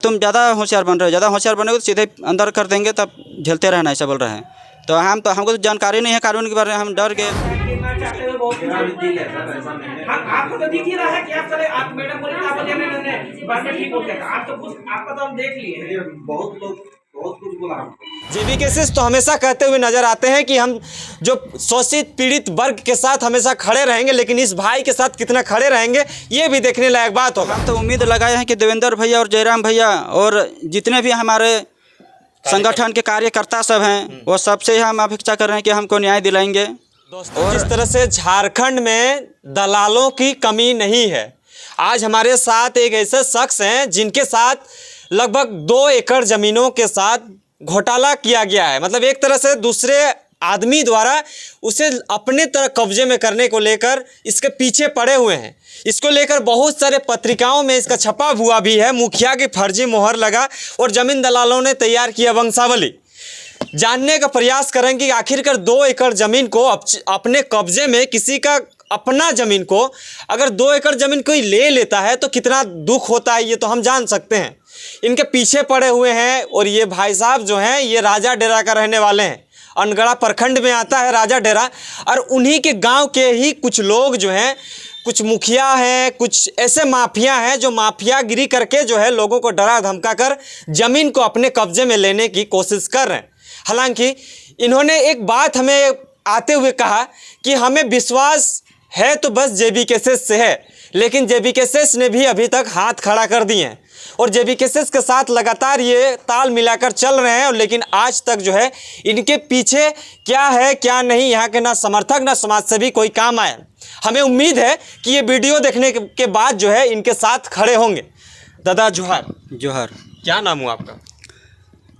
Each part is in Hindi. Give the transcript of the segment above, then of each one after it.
तुम ज़्यादा होशियार बन रहे हो, ज़्यादा होशियार बनोगे तो सीधे अंदर कर देंगे, तब झेलते रहना, ऐसा बोल रहे हैं। तो हमको तो जानकारी नहीं है कानून के बारे में, हम डर गए। आपको तो दिख ही रहा है कि आप मैडम बोले आप बाद में ठीक हो गया, आप तो कुछ आपका तो हम देख लिए हैं। बहुत लोग बहुत कुछ बोला। जेबीकेएस तो हमेशा कहते हुए नजर आते हैं कि हम जो शोषित पीड़ित वर्ग के साथ हमेशा खड़े रहेंगे, लेकिन इस भाई के साथ कितना खड़े रहेंगे ये भी देखने लायक बात होगा। हम तो उम्मीद लगाए हैं कि देवेंद्र भैया और जयराम भैया और जितने भी हमारे संगठन के कार्यकर्ता सब हैं, वो सबसे हम अपेक्षा कर रहे हैं कि हमको न्याय दिलाएंगे। दोस्तों, जिस तरह से झारखंड में दलालों की कमी नहीं है, आज हमारे साथ एक ऐसे शख्स हैं जिनके साथ लगभग 2 एकड़ जमीनों के साथ घोटाला किया गया है। मतलब एक तरह से दूसरे आदमी द्वारा उसे अपने तरह कब्जे में करने को लेकर इसके पीछे पड़े हुए हैं। इसको लेकर बहुत सारे पत्रिकाओं में इसका छपा हुआ भी है। मुखिया की फर्जी मोहर लगा और जमीन दलालों ने तैयार किया वंशावली। जानने का प्रयास करेंगे कि आखिरकार 2 एकड़ जमीन को अपने कब्जे में किसी का अपना जमीन को अगर 2 एकड़ जमीन कोई ले लेता है तो कितना दुख होता है, ये तो हम जान सकते हैं। इनके पीछे पड़े हुए हैं और ये भाई साहब जो हैं ये राजा डेरा का रहने वाले हैं। अनगढ़ा प्रखंड में आता है राजा डेरा, और उन्हीं के गांव के ही कुछ लोग जो हैं, कुछ मुखिया हैं, कुछ ऐसे माफिया हैं जो माफियागिरी करके जो है लोगों को डरा धमका कर जमीन को अपने कब्जे में लेने की कोशिश कर रहे हैं। हालांकि इन्होंने एक बात हमें आते हुए कहा कि हमें विश्वास है तो बस जेबीकेएस से है, लेकिन जेबीकेएस ने भी अभी तक हाथ खड़ा कर दिए हैं और जेबीकेएस के साथ लगातार ये ताल मिलाकर चल रहे हैं। लेकिन आज तक जो है इनके पीछे क्या है क्या नहीं, यहाँ के ना समर्थक ना समाज सेवी कोई काम आए। हमें उम्मीद है कि ये वीडियो देखने के बाद जो है इनके साथ खड़े होंगे। दादा जोहार। जोहार। क्या नाम हुआ आपका?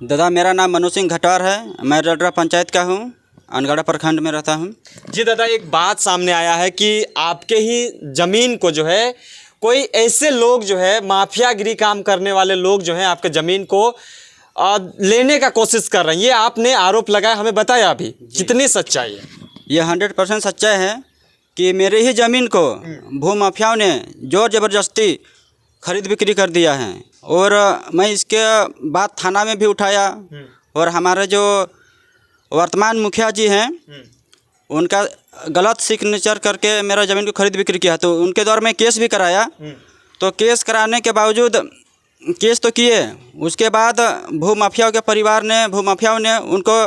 दादा मेरा नाम मनोज सिंह घटार है, मैं रडरा पंचायत का हूँ, अनगढ़ा प्रखंड में रहता हूँ। जी दादा, एक बात सामने आया है कि आपके ही ज़मीन को जो है कोई ऐसे लोग जो है माफियागिरी काम करने वाले लोग जो हैं आपके ज़मीन को लेने का कोशिश कर रहे हैं। ये आपने आरोप लगाया, हमें बताया अभी कितनी सच्चाई है? ये 100% सच्चाई है कि मेरे ही ज़मीन को भू माफियाओं ने जोर ज़बरदस्ती खरीद बिक्री कर दिया है। और मैं इसके बाद थाना में भी उठाया और हमारे जो वर्तमान मुखिया जी हैं उनका गलत सिग्नेचर करके मेरा ज़मीन को खरीद बिक्री किया, तो उनके द्वारा मैं केस भी कराया। तो केस कराने के बावजूद केस तो किए, उसके बाद भू माफियाओं ने उनको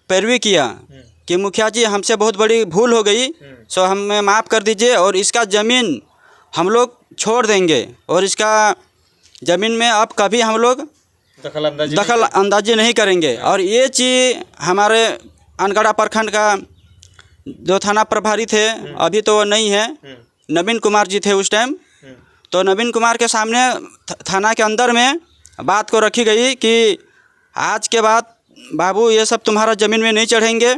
पैरवी किया कि मुखिया जी हमसे बहुत बड़ी भूल हो गई, सो हमें माफ़ कर दीजिए और इसका ज़मीन हम लोग छोड़ देंगे और इसका ज़मीन में अब कभी हम लोग दखल अंदाजी नहीं करेंगे। और ये चीज़ हमारे अनगढ़ा प्रखंड का जो थाना प्रभारी थे, अभी तो वो नहीं है, नवीन कुमार जी थे उस टाइम, तो नवीन कुमार के सामने थाना के अंदर में बात को रखी गई कि आज के बाद बाबू ये सब तुम्हारा ज़मीन में नहीं चढ़ेंगे।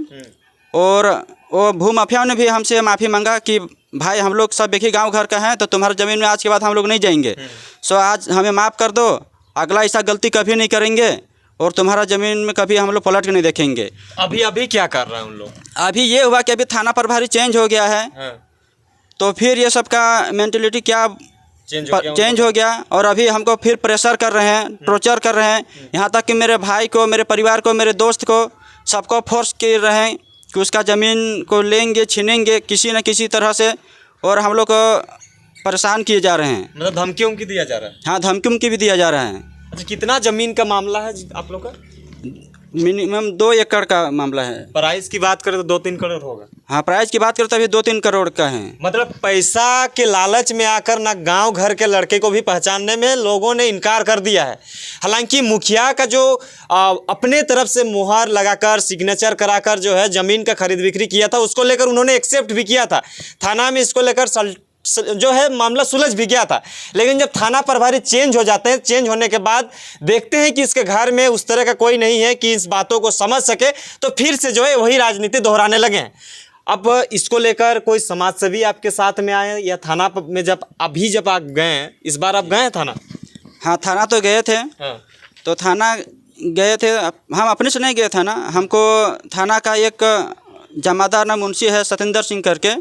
और वो भू माफियाओं ने भी हमसे माफ़ी मांगा कि भाई हम लोग सब एक ही गाँव घर का हैं, तो तुम्हारा ज़मीन में आज के बाद हम लोग नहीं जाएंगे, सो आज हमें माफ़ कर दो, अगला ऐसा गलती कभी नहीं करेंगे और तुम्हारा ज़मीन में कभी हम लोग पलट के नहीं देखेंगे। अभी क्या कर रहे हैं उन लोग? अभी ये हुआ कि अभी थाना प्रभारी चेंज हो गया है। हाँ। तो फिर ये सब का मेंटलिटी क्या चेंज हो गया और अभी हमको फिर प्रेशर कर रहे हैं, टॉर्चर कर रहे हैं। यहाँ तक कि मेरे भाई को, मेरे परिवार को, मेरे दोस्त को, सबको फोर्स कर रहे हैं कि उसका ज़मीन को लेंगे, छीनेंगे किसी न किसी तरह से, और हम लोग को परेशान किए जा रहे हैं। मतलब धमकियों की दिया जा रहा है? हाँ, धमकी भी दिया जा रहा है। अच्छा, कितना ज़मीन का मामला है आप लोग का? मिनिमम 2 एकड़ का मामला है। प्राइस की बात करें तो 2-3 करोड़ होगा। हाँ, प्राइस की बात करें तो अभी 2-3 करोड़ का है। मतलब पैसा के लालच में आकर ना गांव घर के लड़के को भी पहचानने में लोगों ने इनकार कर दिया है। हालांकि मुखिया का जो अपने तरफ से मुहर लगाकर सिग्नेचर कराकर जो है ज़मीन का खरीद बिक्री किया था, उसको लेकर उन्होंने एक्सेप्ट भी किया था। थाना में इसको लेकर जो है मामला सुलझ भी गया था। लेकिन जब थाना प्रभारी चेंज हो जाते हैं, चेंज होने के बाद देखते हैं कि इसके घर में उस तरह का कोई नहीं है कि इस बातों को समझ सके, तो फिर से जो है वही राजनीति दोहराने लगे हैं। अब इसको लेकर कोई समाज सेवी आपके साथ में आए या थाना में जब आप गए हैं, इस बार आप गए हैं थाना? हाँ, थाना तो गए थे। हाँ। तो थाना गए थे, हम अपने से नहीं गए थाना, हमको थाना का एक जमादार ना मुंशी है सतेंद्र सिंह करके,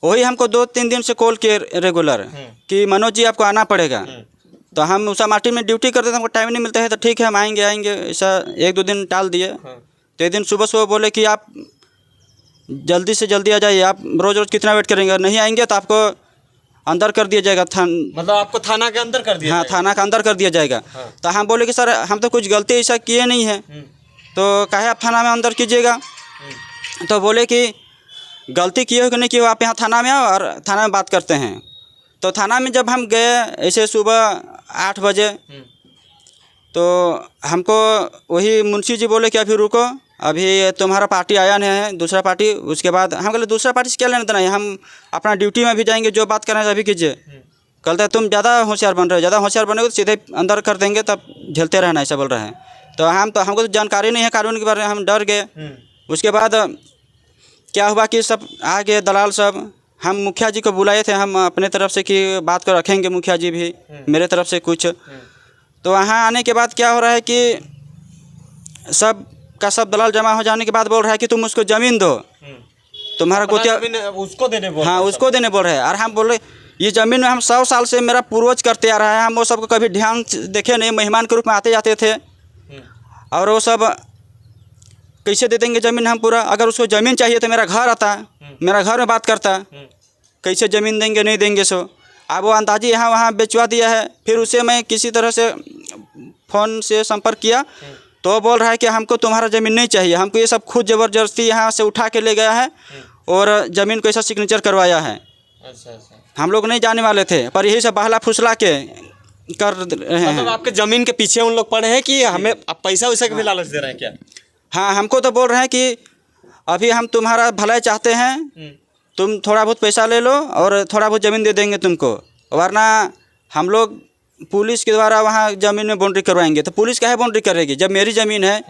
वही हमको 2-3 दिन से कॉल किए रेगुलर कि मनोज जी आपको आना पड़ेगा। तो हम उषा मार्केट में ड्यूटी करते थे, हमको टाइम नहीं मिलता है, तो ठीक है हम आएंगे ऐसा 1-2 दिन टाल दिए। तो एक दिन सुबह बोले कि आप जल्दी से जल्दी आ जाइए, आप रोज़ कितना वेट करेंगे, और नहीं आएंगे तो आपको अंदर कर दिया जाएगा। मतलब आपको थाना के अंदर कर दिया? हाँ, थाना के अंदर कर दिया जाएगा। तो हम बोले कि सर हम तो कुछ गलती ऐसा किए नहीं है, तो काहे आप थाना में अंदर कीजिएगा। तो बोले कि गलती किए हो कि नहीं किए हो, आप यहाँ थाना में आओ और थाना में बात करते हैं। तो थाना में जब हम गए ऐसे सुबह 8 बजे, तो हमको वही मुंशी जी बोले कि अभी रुको, अभी तुम्हारा पार्टी आया नहीं है, दूसरा पार्टी। उसके बाद हम बोले दूसरा पार्टी से क्या लेना देना है, हम अपना ड्यूटी में भी जाएंगे, जो बात करना है अभी कीजिए। कहते तुम ज़्यादा होशियार बन रहे हो, ज़्यादा होशियार बनेगे तो सीधे अंदर कर देंगे, तब झेलते रहना, ऐसा बोल रहे हैं। तो हमको तो जानकारी नहीं है कानून के बारे में, हम डर गए। उसके बाद क्या हुआ कि सब आ गए दलाल सब, हम मुखिया जी को बुलाए थे हम अपने तरफ से कि बात को रखेंगे, मुखिया जी भी मेरे तरफ से कुछ। तो वहाँ आने के बाद क्या हो रहा है कि सब दलाल जमा हो जाने के बाद बोल रहा है कि तुम उसको ज़मीन दो, तुम्हारा गोतिया उसको देने बोल। हाँ, उसको देने बोल रहे हैं। और हम बोल रहे ये ज़मीन में हम 100 साल से मेरा पूर्वज करते आ रहा है, हम वो सबको कभी ध्यान देखे नहीं, मेहमान के रूप में आते जाते थे, और वो सब कैसे दे देंगे ज़मीन हम पूरा। अगर उसको ज़मीन चाहिए तो मेरा घर आता, मेरा घर में बात करता, कैसे ज़मीन देंगे नहीं देंगे। सो अब वो अंदाजी यहाँ वहाँ बेचवा दिया है। फिर उसे मैं किसी तरह से फ़ोन से संपर्क किया, तो बोल रहा है कि हमको तुम्हारा ज़मीन नहीं चाहिए, हमको ये सब खुद ज़बरदस्ती यहाँ से उठा के ले गया है और ज़मीन को ऐसा सिग्नेचर करवाया है। अच्छा। हम लोग नहीं जाने वाले थे, पर यही सब बहला फुसला के कर रहे हैं। मतलब आपके ज़मीन के पीछे उन लोग पड़े हैं कि हमें आप पैसा वैसा के भी लालच दे रहे हैं क्या? हाँ, हमको तो बोल रहे हैं कि अभी हम तुम्हारा भलाई चाहते हैं, तुम थोड़ा बहुत पैसा ले लो और थोड़ा बहुत ज़मीन दे देंगे तुमको, वरना हम लोग पुलिस के द्वारा वहाँ ज़मीन में बाउंड्री करवाएंगे। तो पुलिस काहे बाउंड्री करेगी, जब मेरी ज़मीन है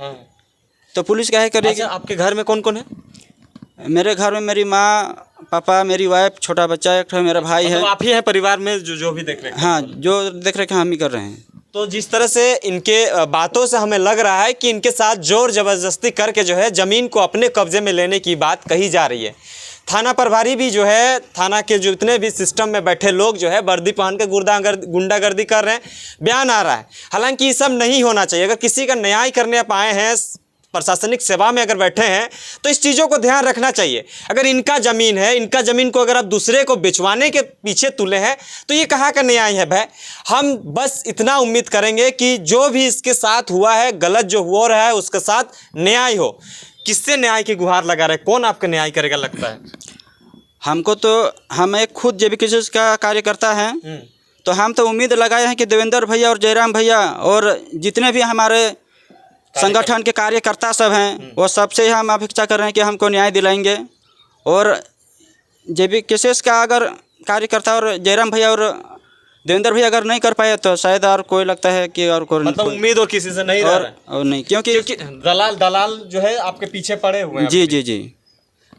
तो पुलिस काहे करेगी। अच्छा, आपके घर में कौन कौन है? मेरे घर में मेरी माँ, पापा, मेरी वाइफ, छोटा बच्चा एक है, मेरा भाई है। तो आप ही हैं परिवार में जो भी देख रहे हैं? हाँ, जो देख रहे हैं हम ही कर रहे हैं। तो जिस तरह से इनके बातों से हमें लग रहा है कि इनके साथ जोर जबरदस्ती करके जो है ज़मीन को अपने कब्जे में लेने की बात कही जा रही है। थाना प्रभारी भी जो है, थाना के जो इतने भी सिस्टम में बैठे लोग जो है वर्दी पहन के गुंडागर्दी कर रहे हैं, बयान आ रहा है। हालांकि ये सब नहीं होना चाहिए। अगर किसी का न्याय करने आप आए हैं, प्रशासनिक सेवा में अगर बैठे हैं, तो इस चीज़ों को ध्यान रखना चाहिए। अगर इनका ज़मीन है, इनका ज़मीन को अगर आप दूसरे को बेचवाने के पीछे तुले हैं, तो ये कहाँ का न्याय है भाई। हम बस इतना उम्मीद करेंगे कि जो भी इसके साथ हुआ है, गलत जो हो रहा है, उसके साथ न्याय हो। किससे न्याय की गुहार लगा रहे, कौन आपका न्याय करेगा लगता है? हमको तो, हम एक खुद JBKCS का कार्यकर्ता हैं, तो हम तो उम्मीद लगाए हैं कि देवेंद्र भैया और जयराम भैया और जितने भी हमारे संगठन के कार्यकर्ता सब हैं, वो सबसे हम अपेक्षा कर रहे हैं कि हमको न्याय दिलाएंगे। और JBKCS का अगर कार्यकर्ता और जयराम भैया और देवेंद्र भैया अगर नहीं कर पाए, तो शायद और कोई लगता है कि और कोई मतलब उम्मीद और किसी से नहीं रह रहा है। और नहीं, क्योंकि दलाल जो है आपके पीछे पड़े हुए हैं। जी।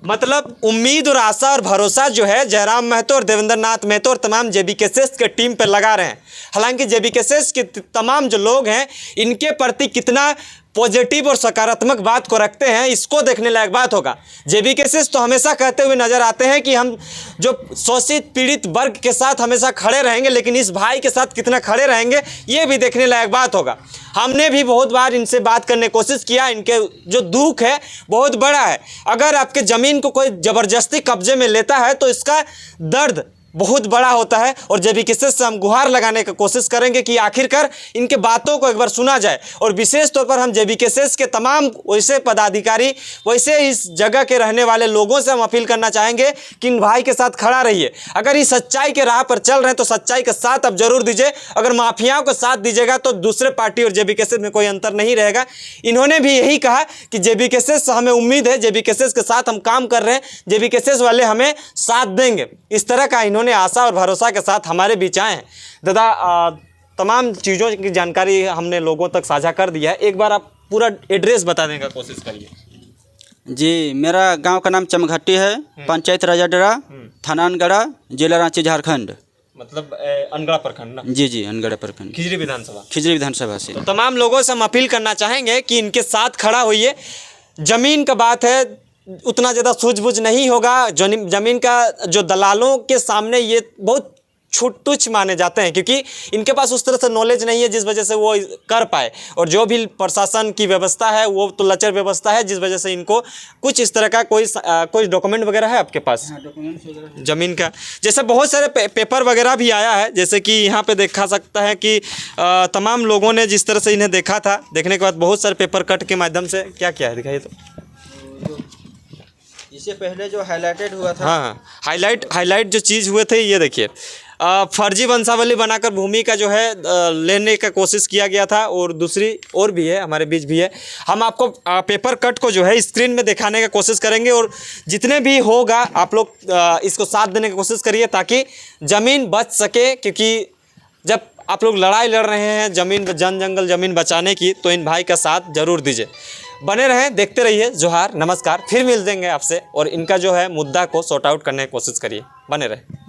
मतलब उम्मीद और आशा और भरोसा जो है जयराम महतो और देवेंद्र नाथ महतो और तमाम JBKCS के टीम पर लगा रहे हैं। हालांकि JBKCS के तमाम जो लोग हैं, इनके प्रति कितना पॉजिटिव और सकारात्मक बात को रखते हैं, इसको देखने लायक बात होगा। JBKCS तो हमेशा कहते हुए नजर आते हैं कि हम जो शोषित पीड़ित वर्ग के साथ हमेशा खड़े रहेंगे, लेकिन इस भाई के साथ कितना खड़े रहेंगे, ये भी देखने लायक बात होगा। हमने भी बहुत बार इनसे बात करने की कोशिश किया। इनके जो दुख है बहुत बड़ा है। अगर आपके ज़मीन को कोई ज़बरदस्ती कब्जे में लेता है, तो इसका दर्द बहुत बड़ा होता है। और JBKCS से हम गुहार लगाने की कोशिश करेंगे कि आखिरकार इनके बातों को एक बार सुना जाए। और विशेष तौर पर हम JBKCS के तमाम वैसे पदाधिकारी, वैसे इस जगह के रहने वाले लोगों से हम अपील करना चाहेंगे कि इन भाई के साथ खड़ा रहिए। अगर ये सच्चाई के राह पर चल रहे हैं, तो सच्चाई के साथ अब जरूर दीजिए। अगर माफियाओं को साथ दीजिएगा, तो दूसरे पार्टी और JBKCS में कोई अंतर नहीं रहेगा। इन्होंने भी यही कहा कि JBKCS से हमें उम्मीद है, JBKCS के साथ हम काम कर रहे हैं, JBKCS वाले हमें साथ देंगे। इस तरह का इन्होंने आशा और भरोसा के साथ हमारे बीच आए हैं। दादा, तमाम चीज़ों की जानकारी हमने लोगों तक साझा कर दिया है। एक बार आप पूरा एड्रेस बता देने का कोशिश करिए। जी, मेरा गांव का नाम चमघट्टी है, पंचायत राजाडेरा, थाना अनगढ़ा, जिला रांची, झारखंड। मतलब अनगढ़ा प्रखंड ना? जी, अनगढ़ा प्रखंड, खिजरी विधानसभा। खिजरी विधानसभा से। तो तमाम लोगों से हम अपील करना चाहेंगे कि इनके साथ खड़ा होइए। ज़मीन का बात है, उतना ज़्यादा सूझबूझ नहीं होगा। ज़मीन का जो दलालों के सामने ये बहुत तुच्छ माने जाते हैं, क्योंकि इनके पास उस तरह से नॉलेज नहीं है जिस वजह से वो कर पाए। और जो भी प्रशासन की व्यवस्था है वो तो लचर व्यवस्था है, जिस वजह से इनको कुछ इस तरह का कोई डॉक्यूमेंट वगैरह है आपके पास डॉक्यूमेंट्स वगैरह ज़मीन का? जैसे बहुत सारे पेपर वगैरह भी आया है, जैसे कि यहाँ पे देखा सकता है कि तमाम लोगों ने जिस तरह से इन्हें देखा था, देखने के बाद बहुत सारे पेपर कट के माध्यम से क्या किया है दिखाइए तो। इससे पहले जो हाईलाइटेड हुआ था, हाँ, हाईलाइट जो चीज़ हुए थे ये देखिए, फर्जी वंशावली बनाकर भूमि का जो है लेने का कोशिश किया गया था, और दूसरी और भी है, हमारे बीच भी है। हम आपको पेपर कट को जो है स्क्रीन में दिखाने का कोशिश करेंगे, और जितने भी होगा आप लोग इसको साथ देने की कोशिश करिए ताकि ज़मीन बच सके, क्योंकि जब आप लोग लड़ाई लड़ रहे हैं जंगल ज़मीन बचाने की, तो इन भाई का साथ ज़रूर दीजिए। बने रहें, देखते रहिए जोहार, नमस्कार। फिर मिल देंगे आपसे, और इनका जो है मुद्दा को सॉर्ट आउट करने की कोशिश करिए। बने रहें।